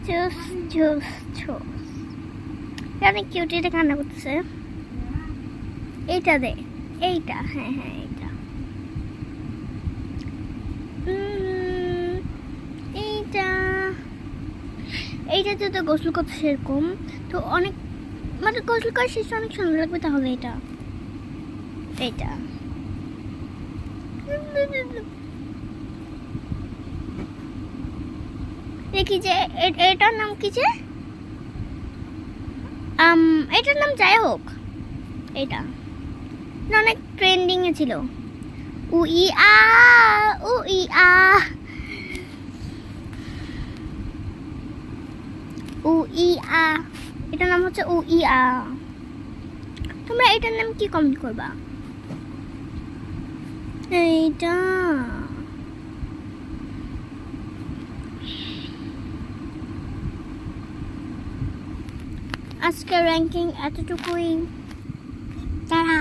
জোস জোস জোস। অনেক কিউট, এটা কান্না করতেছে। এইটা দে, এইটা, হ্যাঁ হ্যাঁ এইটা, এইটা এইটাতে তো গোসল করতে সেরকম তো অনেক, মানে গোসল করার শেষে অনেক সুন্দর লাগবে। তাহলে এটা, এইটা দেখি যে এটার নাম কি, যে এটার নাম যাই হোক, এটা অনেক ট্রেন্ডিং এ ছিল। উ ই আ, উ ই আ, উ ই আ, এটার নাম হচ্ছে উ ই আ। তোমরা এটার নাম কি কমেন্ট করবা? এইটা আজকে র্যাঙ্কিং এতটুকুই। তারা